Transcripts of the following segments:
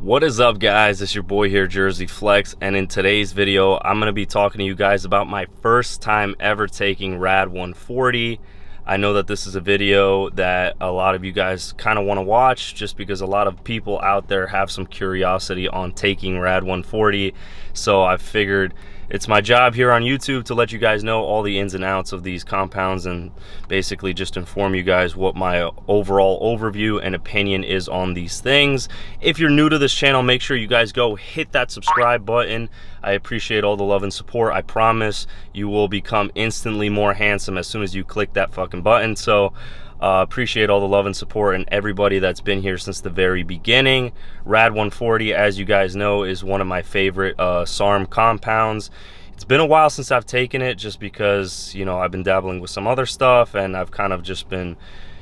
What is up, guys? It's your boy here, Jersey Flex, and in today's video I'm going to be talking to you guys about my first time ever taking RAD140. I know that this is a video that a lot of you guys kind of want to watch just because a lot of people out there have some curiosity on taking RAD140, so I figured it's my job here on YouTube to let you guys know all the ins and outs of these compounds and basically just inform you guys what my overall overview and opinion is on these things. If you're new to this channel, make sure you guys go hit that subscribe button. I appreciate all the love and support. I promise you will become instantly more handsome as soon as you click that fucking button. So appreciate all the love and support and everybody that's been here since the very beginning. RAD140, as you guys know, is one of my favorite SARM compounds. It's been a while since I've taken it just because, you know, I've been dabbling with some other stuff and I've kind of just been,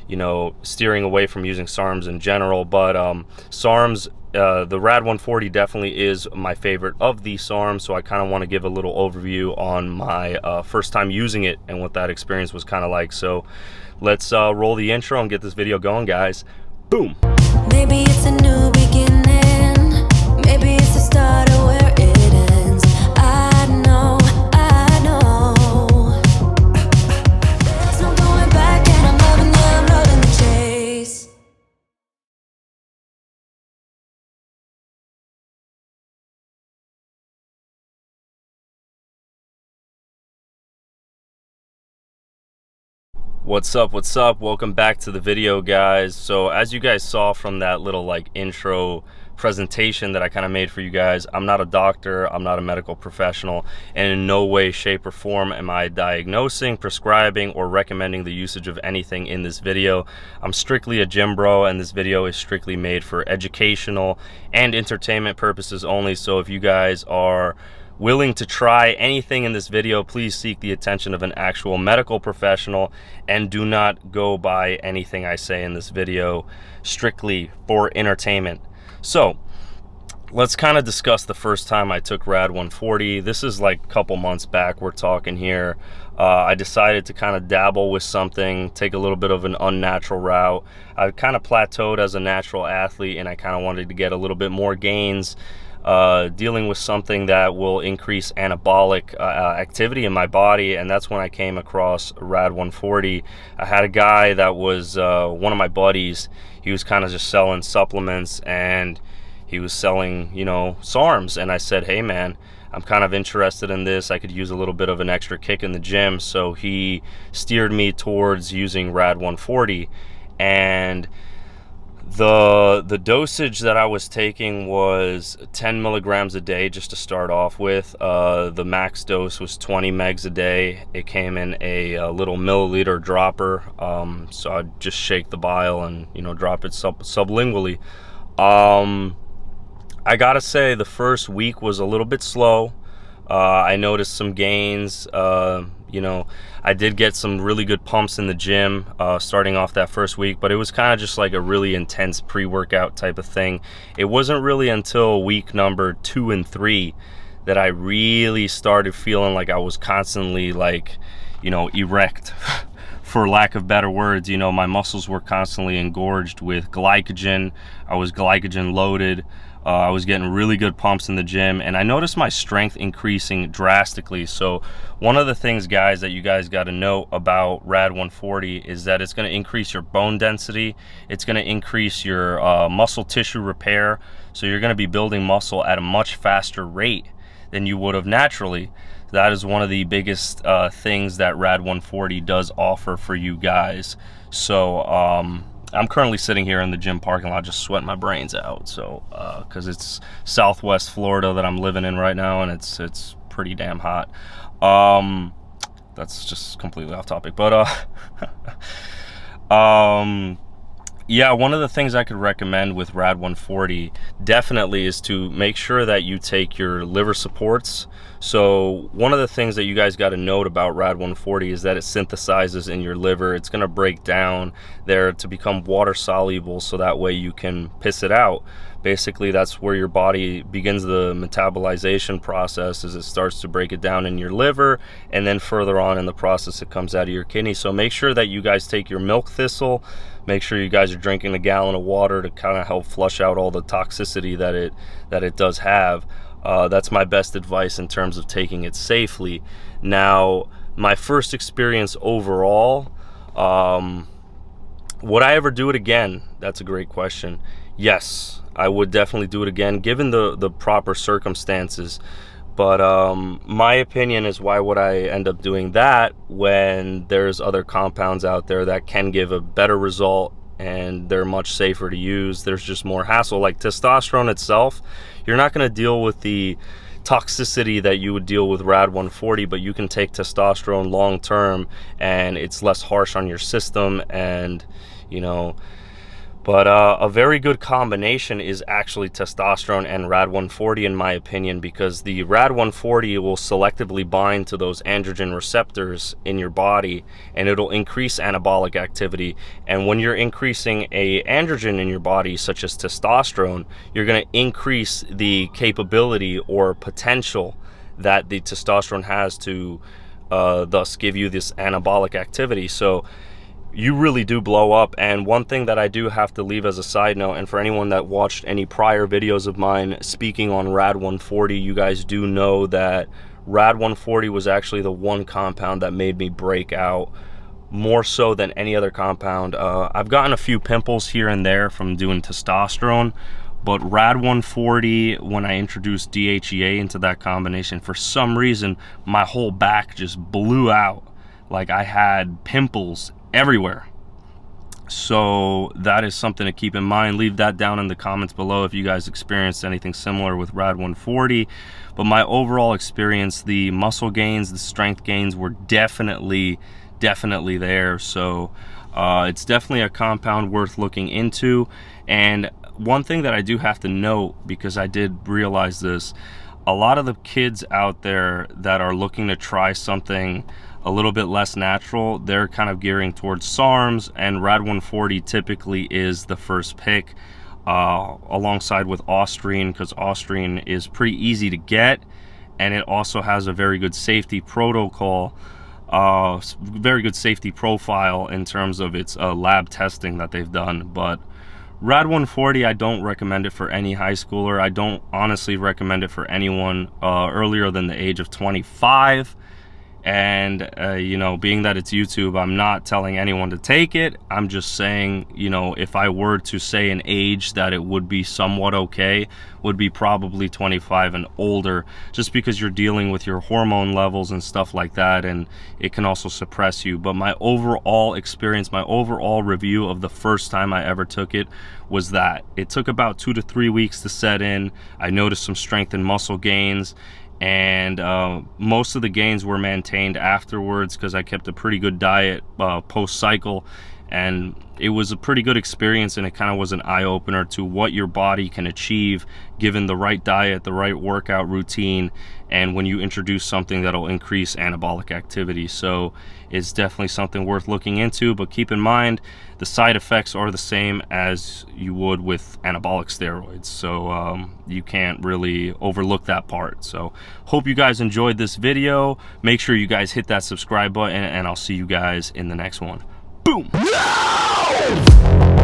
you know, steering away from using SARMs in general. But SARMs, the RAD140 definitely is my favorite of the SARMs, so I kind of want to give a little overview on my first time using it and what that experience was kind of like. So let's roll the intro and get this video going, guys. Boom. Maybe it's a new beginning. Maybe it's the start of where it ends. I know. There's no going back, and I'm loving the chase. What's up? Welcome back to the video, guys. So as you guys saw from that little like intro presentation that I kind of made for you guys, I'm not a doctor, I'm not a medical professional, and in no way, shape, or form am I diagnosing, prescribing, or recommending the usage of anything in this video. I'm strictly a gym bro, and this video is strictly made for educational and entertainment purposes only. So if you guys are willing to try anything in this video, please seek the attention of an actual medical professional and do not go by anything I say in this video strictly for entertainment. So let's kind of discuss the first time I took RAD140. This is like a couple months back we're talking here. I decided to kind of dabble with something, take a little bit of an unnatural route. I kind of plateaued as a natural athlete and I kind of wanted to get a little bit more gains, dealing with something that will increase anabolic activity in my body, and that's when I came across RAD140. I had a guy that was one of my buddies. He was kind of just selling supplements and he was selling, you know, SARMs, and I said, hey man, I'm kind of interested in this. I could use a little bit of an extra kick in the gym. So he steered me towards using RAD140, and the dosage that I was taking was 10 milligrams a day just to start off with. The max dose was 20 megs a day. It came in a little milliliter dropper, so I'd just shake the vial and, you know, drop it sublingually. I gotta say the first week was a little bit slow. I noticed some gains. You know, I did get some really good pumps in the gym starting off that first week, but it was kind of just like a really intense pre-workout type of thing. It wasn't really until week number 2 and 3 that I really started feeling like I was constantly, like, you know, erect for lack of better words. You know, my muscles were constantly engorged with glycogen. I was glycogen loaded. I was getting really good pumps in the gym, and I noticed my strength increasing drastically. So one of the things, guys, that you guys got to know about RAD140 is that it's going to increase your bone density. It's going to increase your muscle tissue repair. So you're going to be building muscle at a much faster rate than you would have naturally. That is one of the biggest things that RAD140 does offer for you guys. So I'm currently sitting here in the gym parking lot just sweating my brains out. So because it's Southwest Florida that I'm living in right now, and it's pretty damn hot. That's just completely off topic, but yeah, one of the things I could recommend with RAD140 definitely is to make sure that you take your liver supports. So one of the things that you guys got to note about RAD140 is that it synthesizes in your liver. It's going to break down there to become water soluble, so that way you can piss it out. Basically, that's where your body begins the metabolization process, as it starts to break it down in your liver, and then further on in the process it comes out of your kidney. So make sure that you guys take your milk thistle. Make sure you guys are drinking a gallon of water to kind of help flush out all the toxicity that it does have. That's my best advice in terms of taking it safely. Now, my first experience overall, would I ever do it again? That's a great question. Yes, I would definitely do it again, given the proper circumstances. But my opinion is, why would I end up doing that when there's other compounds out there that can give a better result and they're much safer to use? There's just more hassle. Like testosterone itself, you're not going to deal with the toxicity that you would deal with RAD140, but you can take testosterone long term and it's less harsh on your system. And but a very good combination is actually testosterone and RAD140, in my opinion, because the RAD140 will selectively bind to those androgen receptors in your body, and it'll increase anabolic activity. And when you're increasing a androgen in your body, such as testosterone, you're going to increase the capability or potential that the testosterone has to thus give you this anabolic activity. So you really do blow up. And one thing that I do have to leave as a side note, and for anyone that watched any prior videos of mine speaking on RAD140, you guys do know that RAD140 was actually the one compound that made me break out more so than any other compound. I've gotten a few pimples here and there from doing testosterone, but RAD140, when I introduced DHEA into that combination, for some reason my whole back just blew out. Like, I had pimples everywhere. So that is something to keep in mind. Leave that down in the comments below if you guys experienced anything similar with RAD140. But my overall experience, the muscle gains, the strength gains were definitely there. So it's definitely a compound worth looking into. And one thing that I do have to note, because I did realize this, a lot of the kids out there that are looking to try something a little bit less natural, they're kind of gearing towards SARMs, and RAD140 typically is the first pick, alongside with Ostrine, because Ostrine is pretty easy to get, and it also has a very good safety protocol, very good safety profile in terms of its lab testing that they've done. But RAD140, I don't recommend it for any high schooler. I don't honestly recommend it for anyone earlier than the age of 25. And being that it's YouTube, I'm not telling anyone to take it. I'm just saying, if I were to say an age that it would be somewhat okay, would be probably 25 and older, just because you're dealing with your hormone levels and stuff like that, and it can also suppress you. But my overall experience, my overall review of the first time I ever took it was that it took about 2 to 3 weeks to set in. I noticed some strength and muscle gains, and most of the gains were maintained afterwards, because I kept a pretty good diet post-cycle, and it was a pretty good experience, and it kind of was an eye-opener to what your body can achieve given the right diet, the right workout routine, and when you introduce something that'll increase anabolic activity. So it's definitely something worth looking into, but keep in mind the side effects are the same as you would with anabolic steroids, so you can't really overlook that part. So hope you guys enjoyed this video. Make sure you guys hit that subscribe button, and I'll see you guys in the next one. Boom! No!